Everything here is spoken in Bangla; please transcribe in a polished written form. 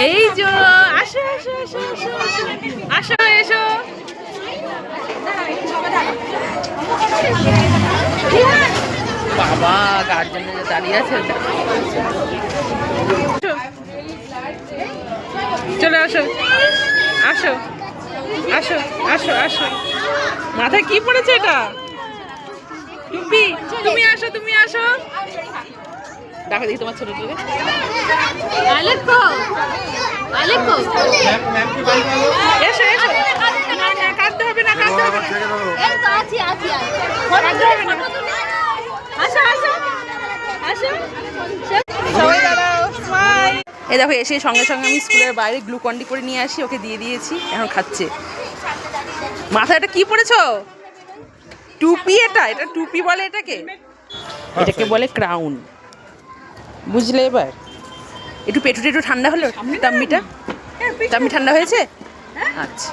এই যে আসো আসো আসো আসো আসো আসো এসো। বাবা গার্জেন দাঁড়িয়ে আছে, চলে আসো আসো আসো আসো আসো। মাথায় কি পড়েছে এটা? টুপি। তুমি আসো তুমি আসো। দেখো দেখি তোমার ছোট ছোট এসো এসো। কাঁদতে হবে না কাঁদতে হবে না। সবাই দাঁড়াও, স্মাইল। এই দেখো এসে সঙ্গে সঙ্গে আমি স্কুলের বাইরে গ্লুকন্ডি করে নিয়ে আসি, ওকে দিয়ে দিয়েছি, এখন খাচ্ছে। মাথায় এটা কি পড়েছো? টুপি। এটা এটা টুপি বলে এটাকে, এটাকে বলে ক্রাউন, বুঝলে? এবার একটু পেটুটা একটু ঠান্ডা হলো, টাম্মি ঠান্ডা হয়েছে? আচ্ছা